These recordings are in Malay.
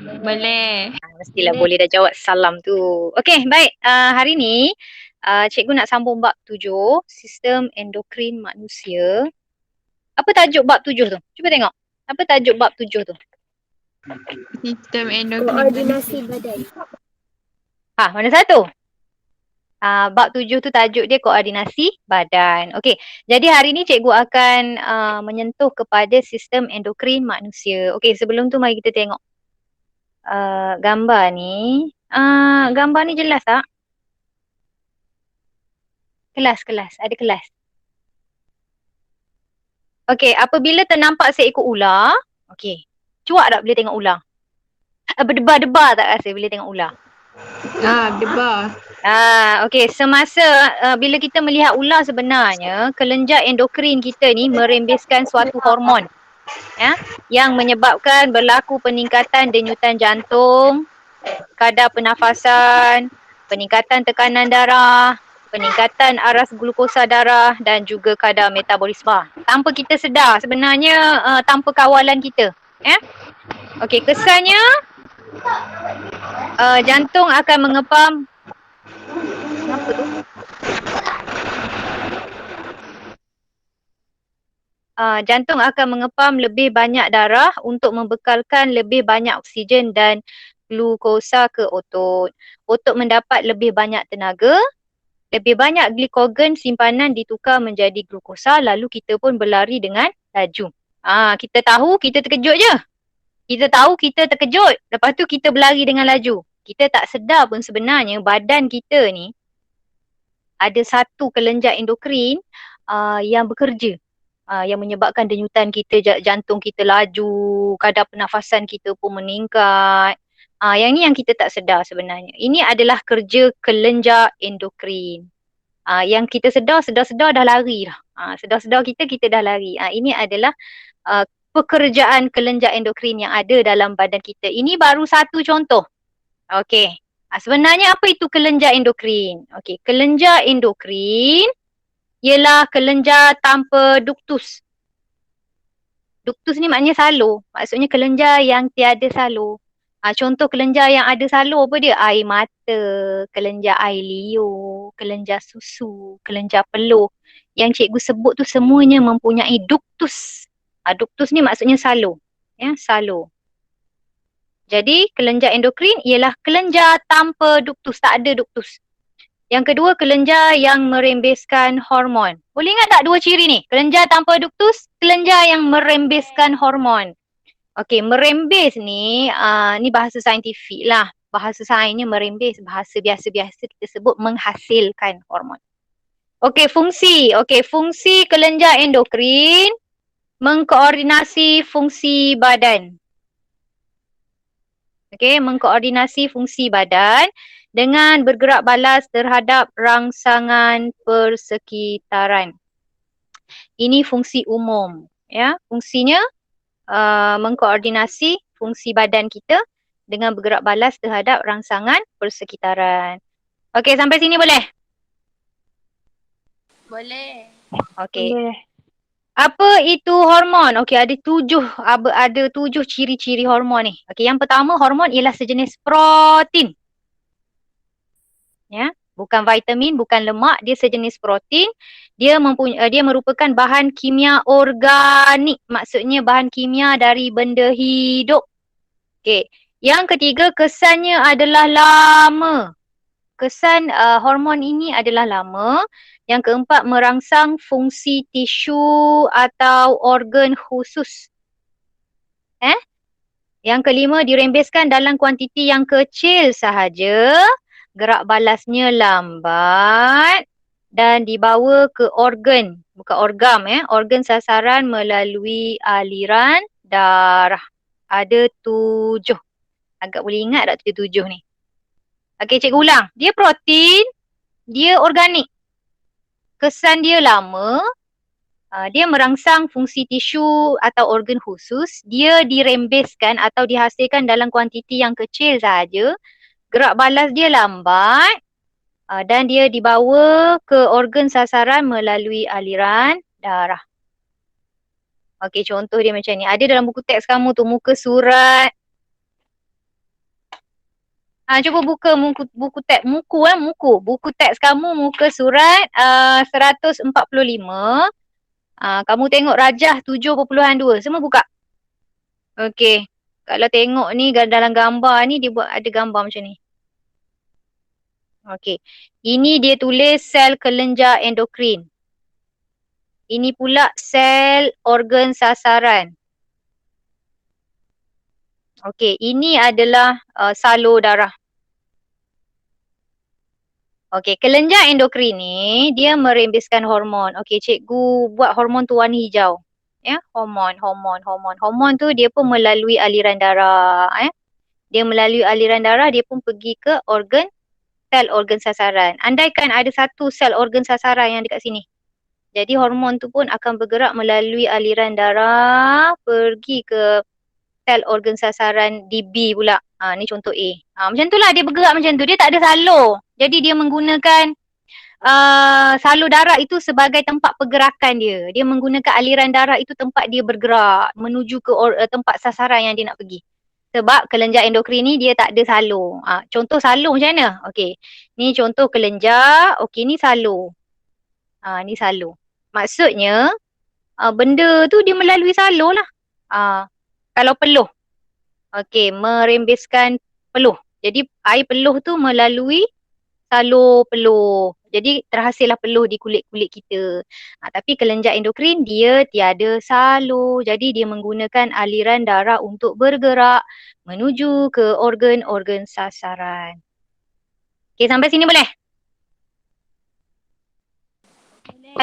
Boleh. Mestilah boleh dah jawab salam tu. Okey, baik. Hari ni cikgu nak sambung bab 7, sistem endokrin manusia. Apa tajuk bab 7 tu? Cuba tengok. Apa tajuk bab 7 tu? Sistem endokrin Koordinasi manusia. badan. Mana satu? Bab 7 tu tajuk dia koordinasi badan. Okey, jadi hari ni cikgu akan menyentuh kepada sistem endokrin manusia. Okey, sebelum tu mari kita tengok gambar ni. Gambar ni jelas tak? Kelas, ada kelas. Okey, apabila ternampak seekor ular, okey, cuak tak bila tengok ular? Berdebar-debar tak rasa bila tengok ular? Debar. Okey, semasa bila kita melihat ular sebenarnya, kelenjar endokrin kita ni merembeskan suatu hormon yang menyebabkan berlaku peningkatan denyutan jantung, kadar pernafasan, peningkatan tekanan darah, peningkatan aras glukosa darah dan juga kadar metabolisme. Tanpa kita sedar sebenarnya, tanpa kawalan kita. Okey, kesannya jantung akan mengepam. Apa tu? Jantung akan mengepam lebih banyak darah untuk membekalkan lebih banyak oksigen dan glukosa ke otot. Otot mendapat lebih banyak tenaga, lebih banyak glikogen simpanan ditukar menjadi glukosa, lalu kita pun berlari dengan laju. Kita tahu kita terkejut je. Kita tahu kita terkejut, lepas tu kita berlari dengan laju. Kita tak sedar pun sebenarnya badan kita ni ada satu kelenjar endokrin yang bekerja. Yang menyebabkan denyutan kita, jantung kita laju, kadar pernafasan kita pun meningkat. Yang ni yang kita tak sedar sebenarnya. Ini adalah kerja kelenjar endokrin. Yang kita sedar dah lari dah. Sedar-sedar kita dah lari. Ini adalah pekerjaan kelenjar endokrin yang ada dalam badan kita. Ini baru satu contoh. Okey. Sebenarnya apa itu kelenjar endokrin? Okey, kelenjar endokrin ialah kelenjar tanpa duktus. Duktus ni maknanya salur. Maksudnya kelenjar yang tiada salur. Contoh kelenjar yang ada salur apa dia? Air mata, kelenjar air liur, kelenjar susu, kelenjar peluh. Yang cikgu sebut tu semuanya mempunyai duktus. Duktus ni maksudnya salur. Salur. Jadi kelenjar endokrin ialah kelenjar tanpa duktus, tak ada duktus. Yang kedua, kelenjar yang merembeskan hormon. Boleh ingat tak dua ciri ni? Kelenjar tanpa duktus, kelenjar yang merembeskan hormon. Okey, merembes ni, ni bahasa saintifik lah. Bahasa sainsnya merembes, bahasa biasa-biasa kita sebut menghasilkan hormon. Okey, fungsi. Fungsi kelenjar endokrin mengkoordinasi fungsi badan. Okey, mengkoordinasi fungsi badan dengan bergerak balas terhadap rangsangan persekitaran. Ini fungsi umum, ya. Fungsinya mengkoordinasi fungsi badan kita dengan bergerak balas terhadap rangsangan persekitaran. Okey, sampai sini boleh? Boleh. Okey. Apa itu hormon? Okey, ada tujuh ciri-ciri hormon ni. Okey, yang pertama hormon ialah sejenis protein. Ya, bukan vitamin, bukan lemak, dia sejenis protein. Dia merupakan bahan kimia organik. Maksudnya bahan kimia dari benda hidup. Okey. Yang ketiga, kesannya adalah lama. Kesan hormon ini adalah lama. Yang keempat, merangsang fungsi tisu atau organ khusus. Yang kelima, dirembeskan dalam kuantiti yang kecil sahaja. Gerak balasnya lambat dan dibawa ke organ, bukan organ, organ sasaran melalui aliran darah. Ada 7. Agak boleh ingat tak 7 ni? Okey, cikgu ulang. Dia protein, dia organik. Kesan dia lama, dia merangsang fungsi tisu atau organ khusus, dia dirembeskan atau dihasilkan dalam kuantiti yang kecil sahaja. Gerak balas dia lambat dan dia dibawa ke organ sasaran melalui aliran darah. Okey, contoh dia macam ni. Ada dalam buku teks kamu tu, muka surat Cuba buka buku teks buku teks kamu muka surat 145. Kamu tengok rajah 7.2. Semua buka. Okey. Kalau tengok ni dalam gambar ni dia buat ada gambar macam ni. Okey. Ini dia tulis sel kelenjar endokrin. Ini pula sel organ sasaran. Okey, ini adalah salur darah. Okey, kelenjar endokrin ni dia merembeskan hormon. Okey, cikgu buat hormon tu warna hijau. Ya, hormon. Hormon tu dia pun melalui aliran darah, Dia melalui aliran darah, dia pun pergi ke sel organ sasaran. Andaikan ada satu sel organ sasaran yang dekat sini. Jadi hormon tu pun akan bergerak melalui aliran darah pergi ke sel organ sasaran di B pula. Ni contoh A. Macam tu lah dia bergerak macam tu. Dia tak ada salur. Jadi dia menggunakan salur darah itu sebagai tempat pergerakan dia. Dia menggunakan aliran darah itu tempat dia bergerak menuju ke tempat sasaran yang dia nak pergi. Sebab kelenjar endokrin ni dia tak ada salur. Contoh salur macam mana? Okey. Ni contoh kelenjar. Okey, ni salur. Ni salur. Maksudnya benda tu dia melalui salur lah. Kalau peluh. Okey, merembeskan peluh. Jadi air peluh tu melalui salur peluh. Jadi terhasillah peluh di kulit-kulit kita. Tapi kelenjar endokrin dia tiada salur. Jadi dia menggunakan aliran darah untuk bergerak menuju ke organ-organ sasaran. Okey, sampai sini boleh?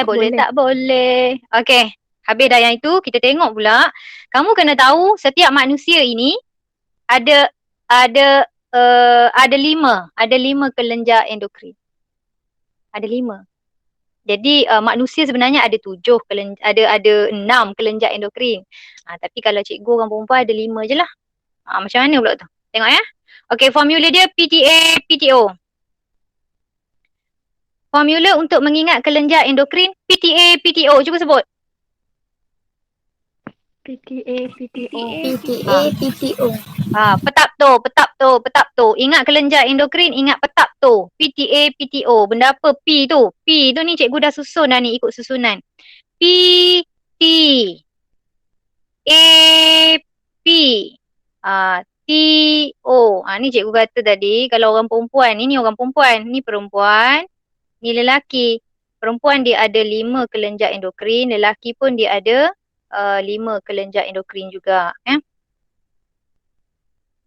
Boleh tak? Boleh. Okey, habis dah yang itu, kita tengok pula. Kamu kena tahu setiap manusia ini ada 5 kelenjar endokrin. Ada 5. Jadi manusia sebenarnya ada 6 kelenjar endokrin. Tapi kalau cikgu orang perempuan ada 5 je lah. Macam mana pula tu? Tengok ya. Okey, formula dia PTA, PTO. Formula untuk mengingat kelenjar endokrin PTA, PTO. Cuba sebut. PTA, PTO. Petap tu. Ingat kelenjar endokrin, ingat petap tu. PTA, PTO. Benda apa P tu? P tu ni cikgu dah susun dah ni ikut susunan. P, T, A, P, T, O. Ni cikgu kata tadi kalau orang perempuan, ni orang perempuan, ni perempuan, ni lelaki. Perempuan dia ada 5 kelenjar endokrin, lelaki pun dia ada 5 kelenjar endokrin juga.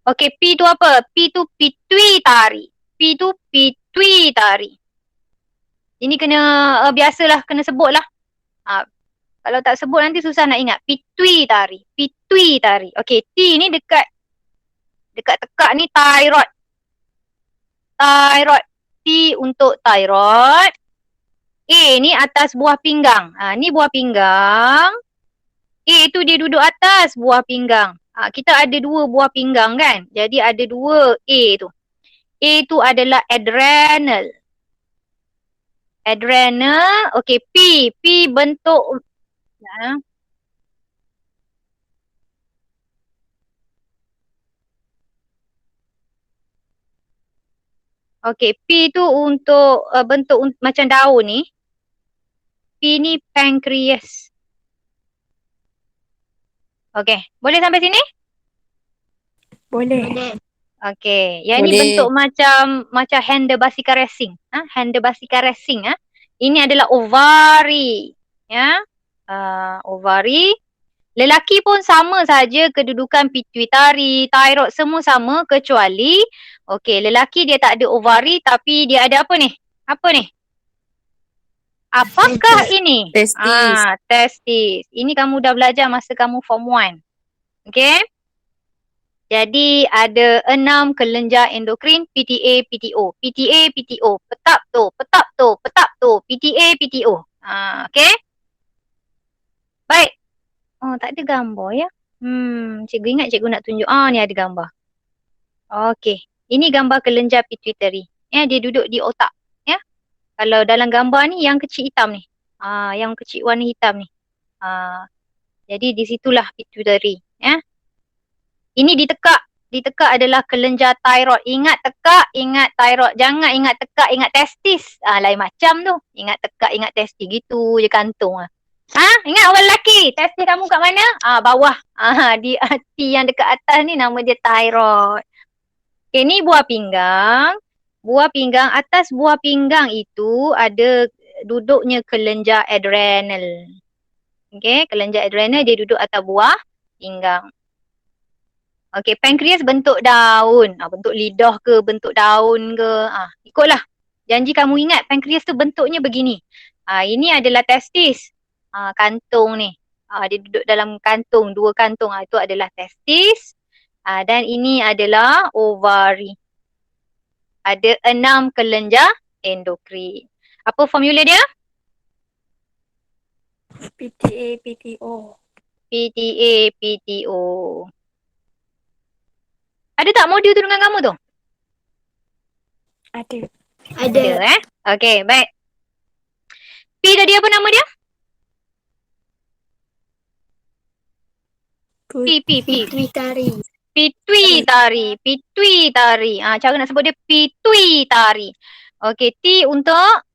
Okey, P tu apa? P tu pituitari. P tu pituitari. Ini kena biasalah, kena sebut lah. Kalau tak sebut nanti susah nak ingat. Pituitari. Pituitari. Okey, T ni dekat tekak ni thyroid. Thyroid. T untuk thyroid. A ni atas buah pinggang. Ni buah pinggang. A tu dia duduk atas buah pinggang. Kita ada 2 buah pinggang kan. Jadi ada 2 A tu. A tu adalah adrenal. Adrenal. Okey, P. P bentuk. Okey, P tu untuk bentuk macam daun ni. P ni pancreas. Okey, boleh sampai sini? Boleh. Okey, yang ni bentuk macam Handebasika racing. Handebasika racing. Ini adalah ovari. Ya. Ovari. Lelaki pun sama saja kedudukan pituitari, thyroid semua sama kecuali okey, lelaki dia tak ada ovari tapi dia ada apa ni? Apa ni? Apakah ini? Testis. Testis. Ini kamu dah belajar masa kamu form 1. Okey? Jadi ada 6 kelenjar endokrin PTA, PTO. PTA, PTO. Petap tu. PTA, PTO. Okey? Baik. Tak ada gambar ya. Cikgu ingat cikgu nak tunjuk. Ni ada gambar. Okey. Ini gambar kelenjar pituitari. Dia duduk di otak. Ya. Kalau dalam gambar ni yang kecil hitam ni. Yang kecil warna hitam ni. Jadi di situlah pituitari. Ya. Ini di tekak. ditekak adalah kelenjar thyroid. Ingat tekak, ingat thyroid. Jangan ingat tekak, ingat testis. Lain macam tu. Ingat tekak, ingat testis. Gitu je kantung. Ingat orang lelaki. Testis kamu kat mana? Bawah. Di hati yang dekat atas ni nama dia thyroid. Okay, ni buah pinggang. Buah pinggang, atas buah pinggang itu ada duduknya kelenjar adrenal. Okay, kelenjar adrenal dia duduk atas buah pinggang. Okay, pankreas bentuk daun. Bentuk lidah ke, bentuk daun ke. Ikutlah. Janji kamu ingat pankreas tu bentuknya begini. Ini adalah testis. Kantung ni. Dia duduk dalam kantung, 2 kantung. Itu adalah testis. Dan ini adalah ovari. Ada 6 kelenjar endokrin. Apa formula dia? PTA, PTO. PTA, PTO. Ada tak modul tu dengan kamu tu? Ada. Ada. Okay, baik. P tadi apa nama dia? Pituitari. Pituitari. Pituitari. Cara nak sebut dia pituitari. Okay, T untuk?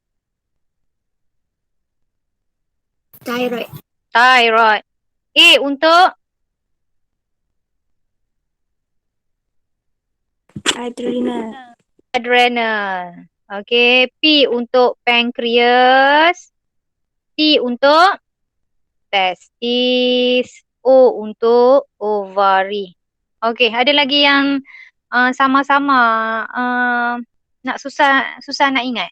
Thyroid. Thyroid. A untuk? Adrenal. Adrenal. Okay, P untuk pankreas. T untuk? Testis. O untuk ovari. Okay, ada lagi yang sama-sama nak susah nak ingat.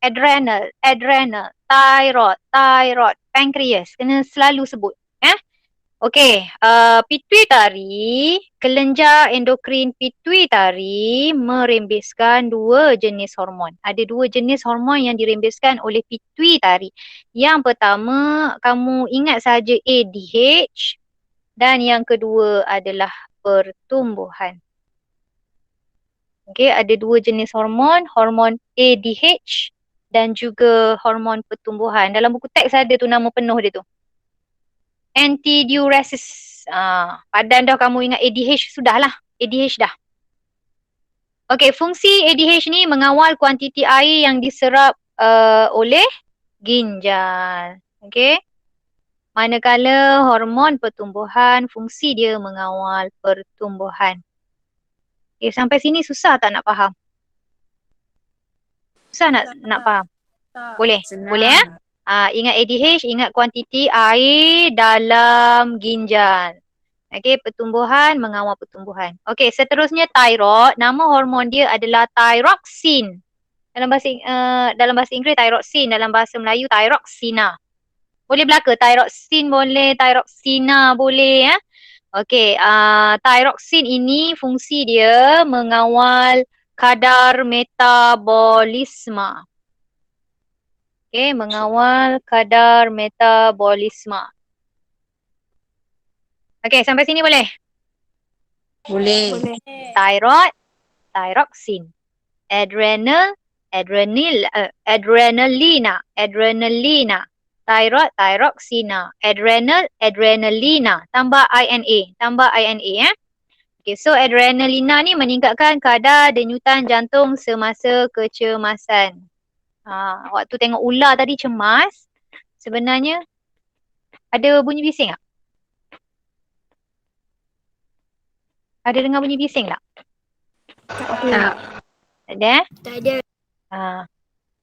Adrenal, thyroid, pankreas. Kena selalu sebut. Okay, pituitari, kelenjar endokrin pituitari merembeskan 2 jenis hormon. Ada 2 jenis hormon yang dirembeskan oleh pituitari. Yang pertama, kamu ingat saja ADH dan yang kedua adalah pertumbuhan. Okay, ada 2 jenis hormon, hormon ADH dan juga hormon pertumbuhan. Dalam buku teks ada tu nama penuh dia tu. Antidiuresis. Padan dah kamu ingat ADH, sudahlah. ADH dah. Okey, fungsi ADH ni mengawal kuantiti air yang diserap oleh ginjal. Okey. Manakala hormon pertumbuhan, fungsi dia mengawal pertumbuhan. Okay, sampai sini susah tak nak faham? Susah nak faham? Boleh? Senang. Boleh ingat ADH, ingat kuantiti air dalam ginjal. Okey, pertumbuhan mengawal pertumbuhan. Okey, seterusnya thyroid, nama hormon dia adalah thyroxine. Dalam bahasa Inggeris thyroxine, dalam bahasa Melayu thyroxina. Boleh belaka thyroxine boleh, thyroxina boleh ya. Okey, thyroxine ini fungsi dia mengawal kadar metabolisme. Okay, mengawal kadar metabolisme. Okay, sampai sini boleh? Boleh. Thyroid, thyroxine. Adrenal, adrenalina. Thyroid, thyroxina. Adrenal, adrenalina. Tambah INA. Okay, so adrenalina ni meningkatkan kadar denyutan jantung semasa kecemasan. Waktu tengok ular tadi cemas, sebenarnya ada bunyi bising tak? Ada dengar bunyi bising tak? Tak. Ada? Tak ada.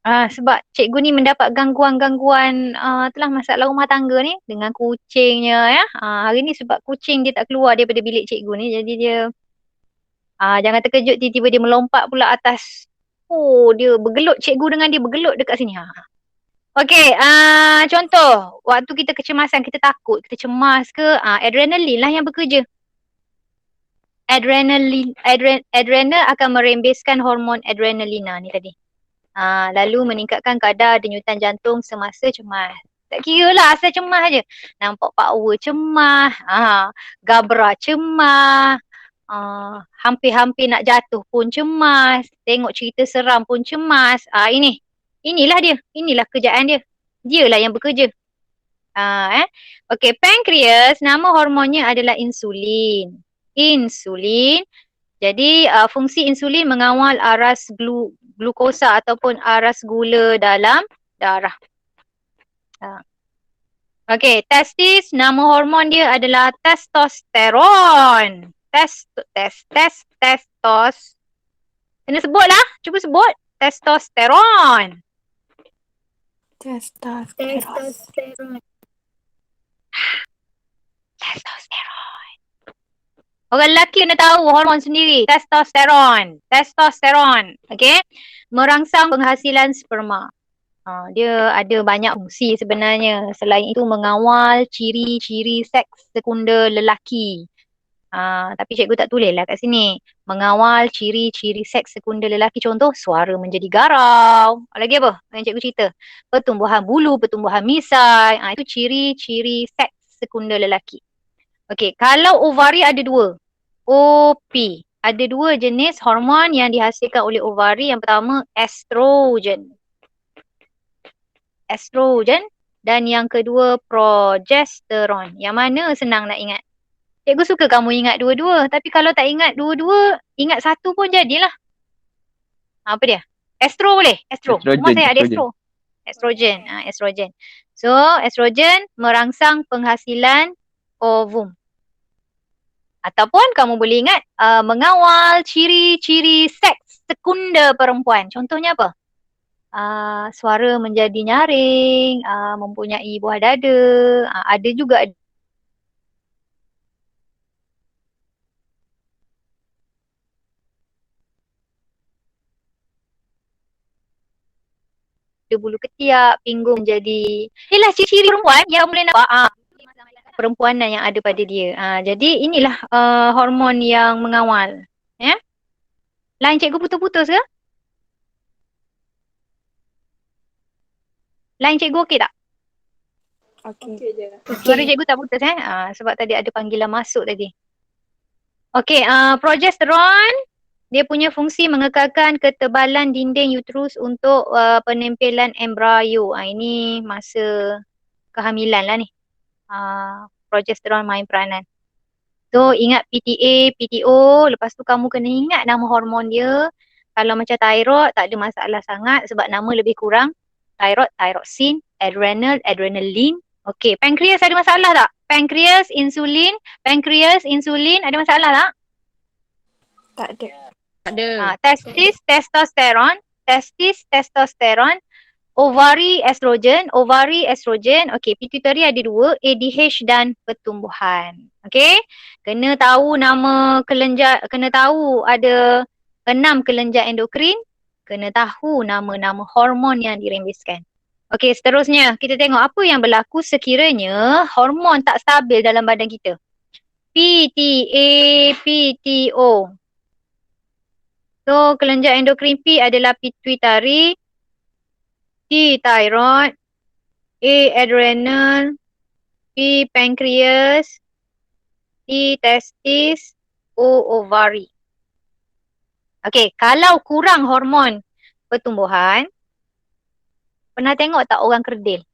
Sebab cikgu ni mendapat gangguan-gangguan telah masalah rumah tangga ni dengan kucingnya ya. Hari ni sebab kucing dia tak keluar daripada bilik cikgu ni, jadi dia jangan terkejut tiba-tiba dia melompat pula atas. Dia bergelut, cikgu dengan dia bergelut dekat sini. Okey, contoh waktu kita kecemasan, kita takut, kita cemas ke, adrenalin lah yang bekerja. Adrenal akan merembeskan hormon adrenalina ni tadi. Lalu meningkatkan kadar denyutan jantung semasa cemas. Tak kira lah asal cemas je. Nampak power cemas, gabra cemas, hampir-hampir nak jatuh pun cemas, tengok cerita seram pun cemas. Inilah dia, inilah kerjaan dia. Dialah yang bekerja. Okey, pankreas, nama hormonnya adalah insulin. insulin. Jadi fungsi insulin mengawal aras glukosa ataupun aras gula dalam darah. Okey, testis, nama hormon dia adalah testosteron. Testos. Kena sebutlah, cuba sebut. Testosteron. Testosteron. Testosteron. Orang lelaki kena tahu hormon sendiri. Testosteron. Okey. Merangsang penghasilan sperma. Dia ada banyak fungsi sebenarnya. Selain itu mengawal ciri-ciri seks sekunder lelaki. Tapi cikgu tak tulis lah kat sini. Mengawal ciri-ciri seks sekunder lelaki. Contoh, suara menjadi garau. Lagi apa yang cikgu cerita? Pertumbuhan bulu, pertumbuhan misai. Itu ciri-ciri seks sekunder lelaki. Okey, kalau ovari ada dua. OP. Ada dua jenis hormon yang dihasilkan oleh ovari. Yang pertama, estrogen. Dan yang kedua progesteron. Yang mana senang nak ingat? Cikgu suka kamu ingat dua-dua. Tapi kalau tak ingat dua-dua, ingat satu pun jadilah. Apa dia? Estro boleh? Rumah saya ada estro. Estrogen. So, estrogen merangsang penghasilan ovum. Ataupun kamu boleh ingat mengawal ciri-ciri seks sekunder perempuan. Contohnya apa? Suara menjadi nyaring, mempunyai buah dada, ada juga bulu ketiak, pinggung menjadi. Inilah ciri-ciri perempuan yang boleh nampak perempuanan yang ada pada dia. Jadi inilah hormon yang mengawal. Ya? Line cikgu putus-putus ke? Line cikgu okey tak? Okey je. Suara cikgu tak putus sebab tadi ada panggilan masuk tadi. Okey, progesteron dia punya fungsi mengekalkan ketebalan dinding uterus untuk penempelan embrio. Ini masa kehamilan lah ni. Progesteron main peranan. So ingat PTA, PTO, lepas tu kamu kena ingat nama hormon dia. Kalau macam thyroid tak ada masalah sangat sebab nama lebih kurang. Thyroid, thyroxine, adrenal, adrenaline. Okey, pankreas ada masalah tak? Pankreas, insulin, ada masalah tak? Tak ada. Testis, testosteron, ovari, estrogen. Okey, pituitary ada dua, ADH dan pertumbuhan. Okey, kena tahu nama kelenjar, kena tahu ada 6 kelenjar endokrin, kena tahu nama-nama hormon yang dirembeskan. Okey, seterusnya kita tengok apa yang berlaku sekiranya hormon tak stabil dalam badan kita. PTA, PTO. So, kelenjar endokrin P adalah pituitary, T thyroid, A adrenal, P pancreas, T testis, O ovary. Okey, kalau kurang hormon pertumbuhan, pernah tengok tak orang kerdil?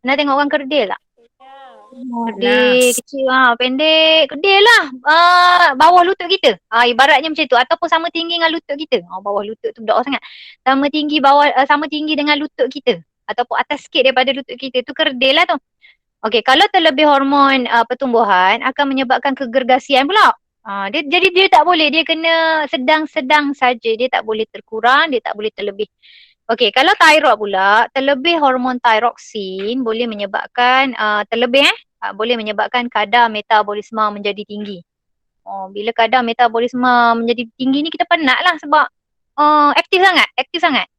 Pernah tengok orang kerdil tak? Kerdil kecil, pendek, kerdil lah. Bawah lutut kita. Ibaratnya macam tu. Ataupun sama tinggi dengan lutut kita. Bawah lutut tu budak sangat. Sama tinggi dengan lutut kita. Ataupun atas sikit daripada lutut kita. Tu kerdil lah tu. Okey, kalau terlebih hormon pertumbuhan akan menyebabkan kegergasian pula. Jadi dia tak boleh. Dia kena sedang-sedang saja. Dia tak boleh terkurang, dia tak boleh terlebih. Okey, kalau thyroid pula, terlebih hormon thyroxine boleh menyebabkan boleh menyebabkan kadar metabolisme menjadi tinggi. Bila kadar metabolisme menjadi tinggi ni kita penat lah sebab aktif sangat.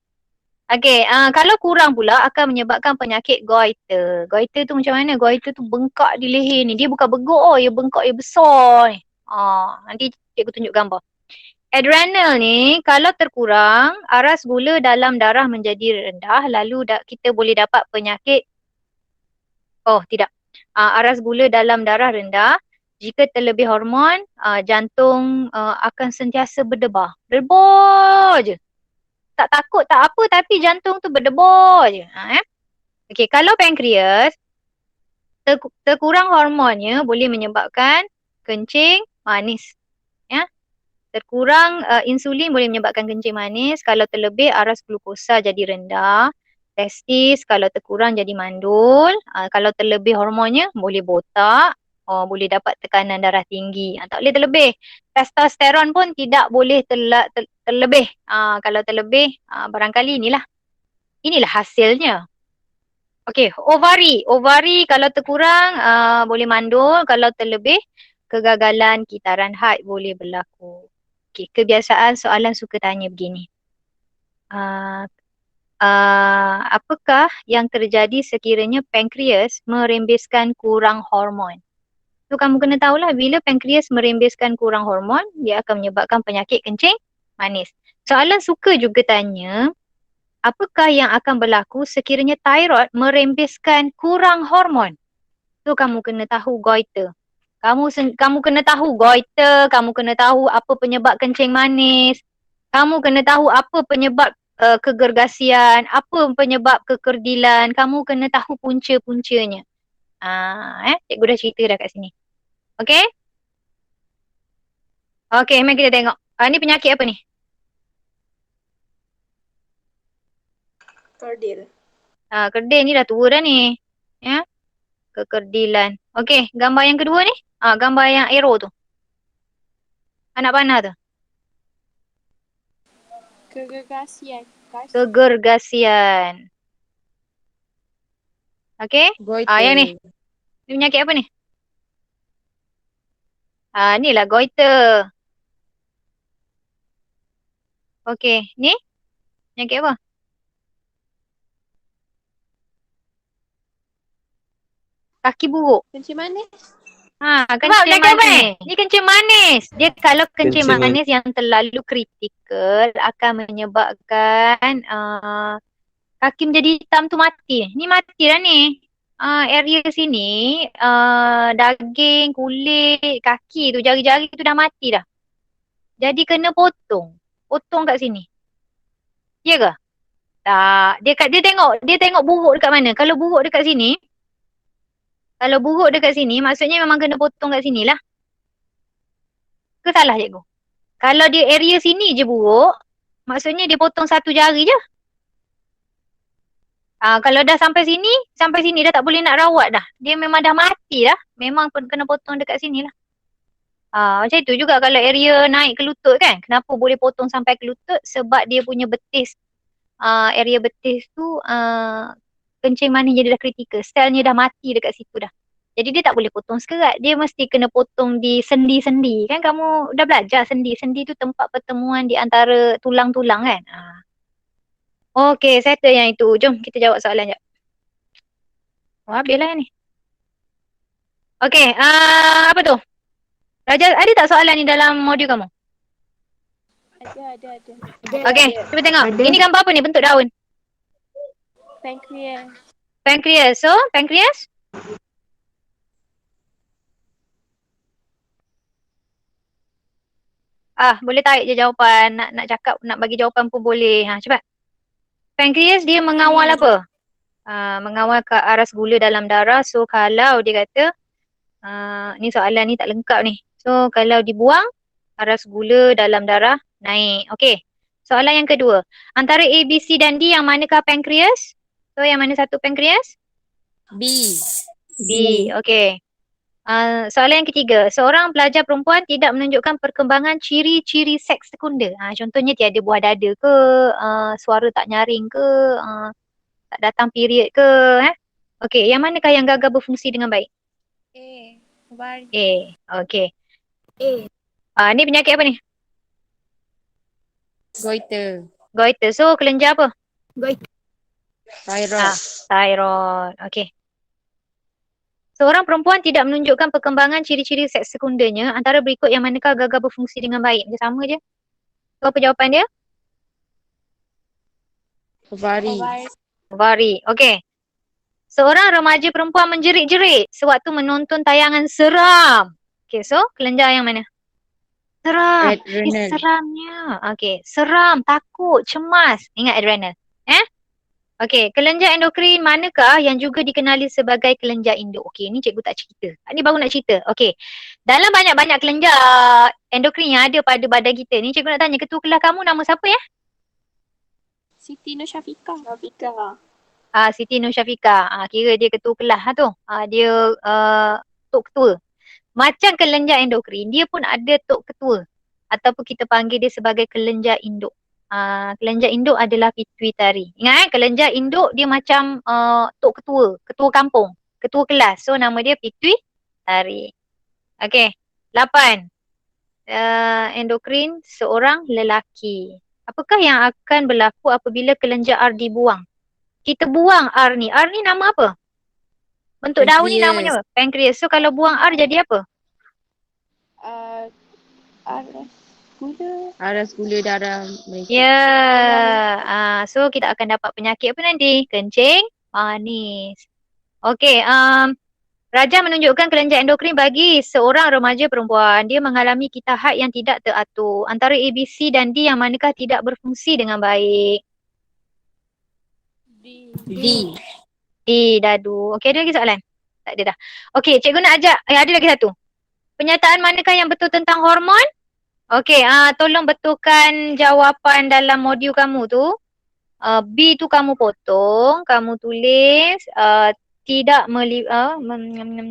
Okey, kalau kurang pula akan menyebabkan penyakit goiter. Goiter tu macam mana? Goiter tu bengkak di leher ni. Dia bukan beguk, dia bengkak, dia besar ni. Nanti cikgu tunjuk gambar. Adrenal ni kalau terkurang, aras gula dalam darah menjadi rendah, lalu kita boleh dapat penyakit aras gula dalam darah rendah. Jika terlebih hormon, jantung akan sentiasa berdebar. Berdebar je. Tak takut, tak apa, tapi jantung tu berdebar je. Okey, kalau pankreas, Terkurang hormonnya boleh menyebabkan kencing manis. Ya. Terkurang insulin boleh menyebabkan kencing manis. Kalau terlebih aras glukosa jadi rendah. Testis kalau terkurang jadi mandul. Kalau terlebih hormonnya boleh botak. Boleh dapat tekanan darah tinggi. Tak boleh terlebih. Testosteron pun tidak boleh terlebih. Kalau terlebih barangkali inilah hasilnya. Okey, ovari. Ovari kalau terkurang boleh mandul. Kalau terlebih kegagalan kitaran haid boleh berlaku. Okey, kebiasaan soalan suka tanya begini. Apakah yang terjadi sekiranya pankreas merembeskan kurang hormon? So kamu kena tahulah bila pankreas merembeskan kurang hormon, dia akan menyebabkan penyakit kencing manis. Soalan suka juga tanya, apakah yang akan berlaku sekiranya thyroid merembeskan kurang hormon? So kamu kena tahu goiter. Kamu kena tahu goiter, kamu kena tahu apa penyebab kencing manis. Kamu kena tahu apa penyebab kegergasian, apa penyebab kekerdilan. Kamu kena tahu punca-puncanya. Cikgu dah cerita dah kat sini. Okey? Okey, mari kita tengok. Ni penyakit apa ni? Kordil. Kerdil ni dah tua dah ni. Ya? Kekerdilan. Okey, gambar yang kedua ni. Gambar yang arrow tu. Anak panah tu. Kegergasian. Kegergasian. Okey? Yang ni. Ni penyakit apa ni? Ni lah goiter. Okey, ni penyakit apa? Kaki buruk. Kencing manis. Kencing manis. Ni kencing manis. Dia kalau kencing manis yang terlalu kritikal akan menyebabkan kaki menjadi hitam tu mati. Ni mati dah ni. Area sini daging, kulit, kaki tu, jari-jari tu dah mati dah. Jadi kena potong. Potong kat sini. Ya ke? Tak. Dia tengok buruk dekat mana. Kalau buruk dekat sini, maksudnya memang kena potong kat sini lah. Ke salah cikgu? Kalau dia area sini je buruk, maksudnya dia potong satu jari je. Kalau dah sampai sini dah tak boleh nak rawat dah. Dia memang dah mati dah. Memang kena potong dekat sini lah. Macam itu juga kalau area naik ke lutut kan. Kenapa boleh potong sampai ke lutut? Sebab dia punya betis. Area betis tu kencing manis jadi dah kritikal. Selnya dah mati dekat situ dah. Jadi dia tak boleh potong sekerat. Dia mesti kena potong di sendi-sendi. Kan kamu dah belajar sendi. Sendi tu tempat pertemuan di antara tulang-tulang kan. Okey, settle yang itu. Jom kita jawab soalan sekejap. Habislah ni. Okey, apa tu? Raja, ada tak soalan ni dalam modul kamu? Ada. Okey, cuba tengok. Ini gambar apa ni bentuk daun? Pankreas. Pankreas. So, pankreas? Boleh tarik je jawapan. Nak cakap, nak bagi jawapan pun boleh. Cepat. Pankreas dia mengawal apa? Mengawal ke aras gula dalam darah. So, kalau dia kata, ni soalan ni tak lengkap ni. So, kalau dibuang, aras gula dalam darah naik. Okey. Soalan yang kedua. Antara A, B, C dan D yang manakah pankreas? So, yang mana satu pankreas? B. Okey. Soalan yang ketiga. Seorang pelajar perempuan tidak menunjukkan perkembangan ciri-ciri seks sekunder. Contohnya tiada buah dada ke, suara tak nyaring ke, tak datang period ke. Okey, yang manakah yang gagal berfungsi dengan baik? Ovari. Okey. Ni penyakit apa ni? Goiter. So, kelenjar apa? Thyroid. Thyroid. Okey. Seorang perempuan tidak menunjukkan perkembangan ciri-ciri seks sekundernya antara berikut yang manakah gagal berfungsi dengan baik. Dia sama je. So, apa jawapan dia? Ovari. Okey. Seorang remaja perempuan menjerit-jerit sewaktu menonton tayangan seram. Okey, so kelenjar yang mana? Seram. Seramnya. Okey, seram, takut, cemas. Ingat adrenal. Okey, kelenjar endokrin manakah yang juga dikenali sebagai kelenjar induk? Okey, ni cikgu tak cerita. Ni baru nak cerita. Okey. Dalam banyak-banyak kelenjar endokrin yang ada pada badan kita ni, cikgu nak tanya, ketua kelas kamu nama siapa ya? Siti Nur Syafiqah. Siti Nur Syafiqah. Kira dia ketua kelas lah tu. Dia tok ketua. Macam kelenjar endokrin, dia pun ada tok ketua. Ataupun kita panggil dia sebagai kelenjar induk. Kelenjar induk adalah pituitari. Ingat kelenjar induk dia macam tok ketua, ketua kampung, ketua kelas. So nama dia pituitari. Okey. 8. Endokrin seorang lelaki. Apakah yang akan berlaku apabila kelenjar R dibuang? Kita buang R ni. R ni nama apa? Bentuk daun ni namanya apa? Pankreas. So kalau buang R jadi apa? Aras gula darah mereka. Ya. So kita akan dapat penyakit apa nanti? Kencing manis. Okey. Rajah menunjukkan kelenjar endokrin bagi seorang remaja perempuan. Dia mengalami kita haid yang tidak teratur. Antara A, B, C dan D yang manakah tidak berfungsi dengan baik? D. D, dadu. Okey, ada lagi soalan? Tak ada dah. Okey, cikgu nak ajak. Ada lagi satu. Penyataan manakah yang betul tentang hormon? Okey, tolong betulkan jawapan dalam modul kamu tu. B tu kamu potong, kamu tulis tidak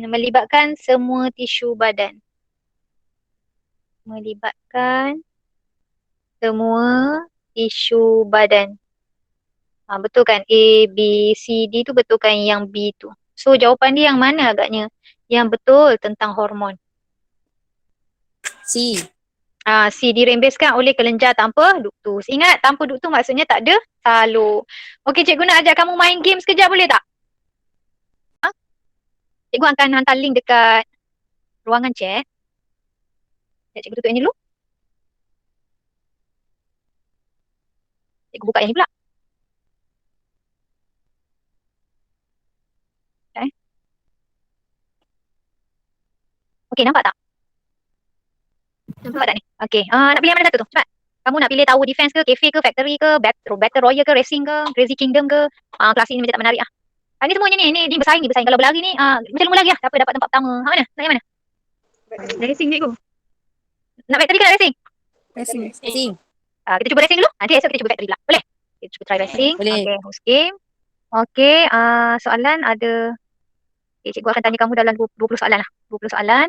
melibatkan semua tisu badan. Melibatkan semua tisu badan. Betul kan? A, B, C, D tu betulkan yang B tu. So jawapan dia yang mana agaknya? Yang betul tentang hormon. C. C dirembeskan oleh kelenjar tanpa duktus. Ingat, tanpa duktus maksudnya tak ada salur. Okey, cikgu nak ajak kamu main game sekejap boleh tak? Cikgu akan hantar link dekat ruangan chat. Cikgu tutup yang ni dulu. Cikgu buka yang ni pula. Okey, nampak tak? Nampak tak ni? Okey, nak pilih yang mana satu tu? Cepat. Kamu nak pilih Tower Defense ke, Cafe ke, Factory ke, Battle Royale ke, Racing ke, Crazy Kingdom ke? Klasik ni macam tak menarik ni semuanya ni bersaing. Kalau berlari ni, macam lumba lagi lah. Siapa dapat tempat pertama? Mana? Nak yang mana? Racing cikgu. Nak Factory ke nak Racing? Racing. Kita cuba Racing dulu. Nanti esok kita cuba Factory pula. Boleh? Kita cuba try Racing. Boleh. Okey, host game. Okey, soalan ada. Cikgu akan tanya kamu dalam 20 soalan lah. 20 soalan.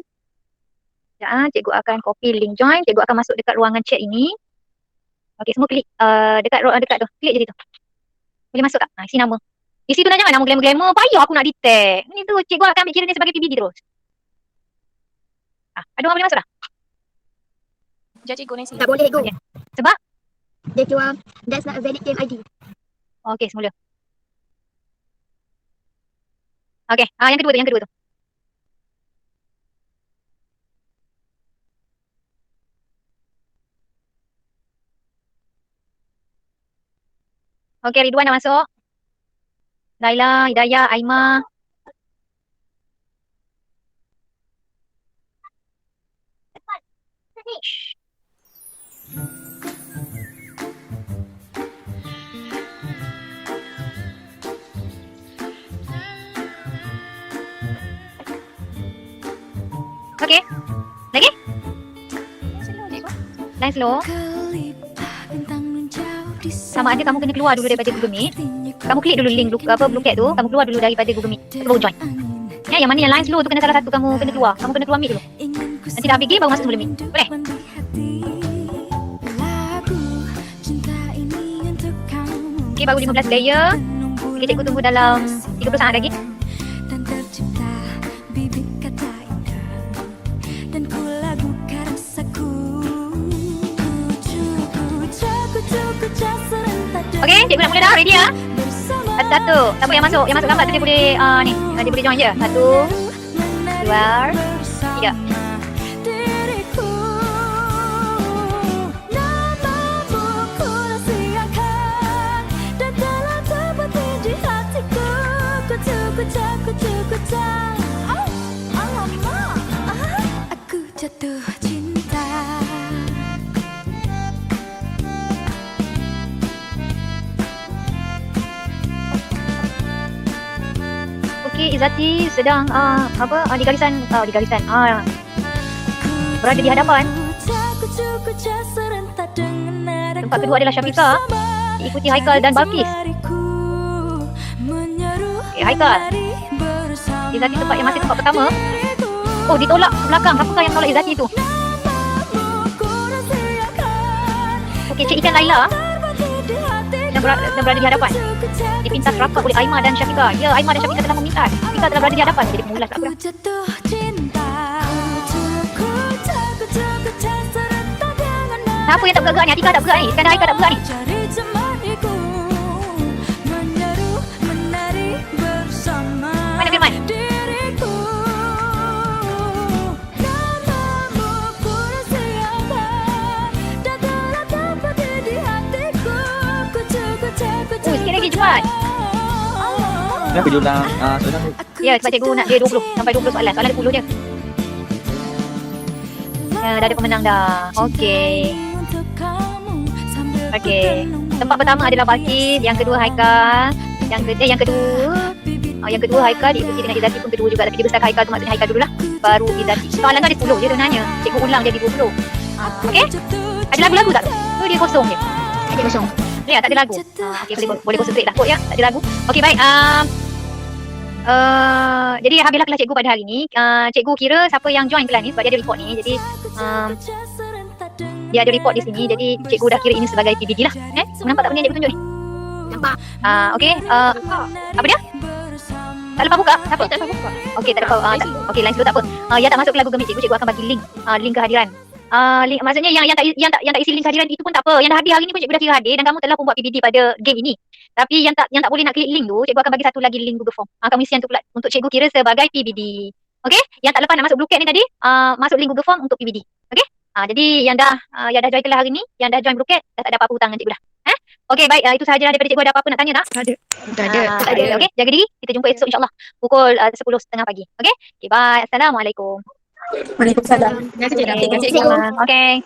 Cikgu akan copy link join. Cikgu akan masuk dekat ruangan chat ini. Okey, semua klik dekat tu. Klik je situ. Boleh masuk tak? Isi nama. Isi tu nak jangan nama glamour-glamour. Payah aku nak detect. Ni tu cikgu akan ambil kira ni sebagai PBD terus. Ada orang boleh masuk dah? Sekejap cikgu ni. Tak boleh go. Okay. Sebab? Dia keluar, that's not a valid game ID. Okey, semula. Okey, yang kedua tu. Okey, Ridwan dah masuk. Laila, Hidayah, Aimah. Okey. Lagi? Line slow. Sama ada kamu kena keluar dulu daripada Google Meet. Kamu klik dulu link blue cat tu, kamu keluar dulu daripada Google Meet. Baru join. Yang mana yang line slow tu kena salah satu kamu kena keluar. Kamu kena keluar Meet dulu. Nanti dah habis game baru masuk semula Meet. Boleh? Okey, baru 15 player. Okey, cikgu tunggu dalam 30 saat lagi. Okey, cikgu nak mula dah. Ready ya? Satu. Siapa yang masuk? Yang masuk gambar tu dia boleh dia boleh join je. 1 2 3. Aku jatuh cinta. Izzati sedang di garisan berada di hadapan. Tempat kedua adalah Syafiqah, diikuti Haikal dan Balqis. Haikal. Izzati tempat yang masih tempat pertama. Oh, ditolak ke belakang. Siapakah yang tolak Izzati itu? Okey, Cik Ikan Laila yang berada di hadapan. Dipintas rapat oleh Aimah dan Syafiqah. Ya, Aimah dan Syafiqah telah memintas. Syafiqah telah berada di hadapan. Jadi pengulas pula aku dah. Siapa yang tak bergerak ni? Atika tak bergerak ni? Iskandar Haikal tak bergerak ni? Mana Firman? Sikit lagi cepat. Kenapa dia ulang soalan tu? Ya, sebab cikgu nak dia 20 sampai 20 soalan. Soalan ada 10 je. Ya, dah ada pemenang dah. Okey. Okey. Tempat pertama adalah Balqis, yang kedua Haikal, yang kedua Haikal diikuti dengan Izzati pun kedua juga, tapi dia besarkan Haikal tu maksudnya Haikal dululah. Baru Izzati. Soalan tu ada 10 je sebenarnya. Cikgu ulang jadi 20. Okey. Ada lagu-lagu tak tu? Tu dia kosong je. Ada kosong. Ya, tak ada lagu. Okey, boleh concentrate lah kot ya. Tak ada lagu. Okey, baik. Jadi habislah kelas cikgu pada hari ni. Cikgu kira siapa yang join kelas ni sebab dia ada report ni. Jadi dia ada report di sini. Jadi cikgu dah kira ini sebagai PBD lah. Nampak tak benda yang cikgu tunjuk ni? Nampak. Okey. Apa dia? Tak lepas buka? Siapa? Tak lepas buka. Okey, tak lepas. Okey, line slow tak apa. Yang tak masuk ke lagu gemik cikgu akan bagi link kehadiran. Link, maksudnya yang tak isi link kehadiran itu pun tak apa. Yang dah hadir hari ni pun cikgu dah kira hadir dan kamu telah pun buat PBD pada game ini. Tapi yang tak boleh nak klik link tu, cikgu akan bagi satu lagi link Google Form. Kamu isi yang tu pula untuk cikgu kira sebagai PBD. Okey? Yang tak lepas nak masuk Blue Cat ni tadi, masuk link Google Form untuk PBD. Okey? Jadi yang dah join kelas hari ni, yang dah join Blue Cat, dah tak ada apa-apa hutang dengan cikgu dah. Okey, baik. Itu sahaja daripada cikgu. Ada apa-apa nak tanya tak? Tak ada. Tak ada. Okey, jaga diri. Kita jumpa esok insya-Allah pukul 10.30 pagi. Okey? Okey, bye. Assalamualaikum. Waalaikumsalam. Terima kasih, cikgu. Okey.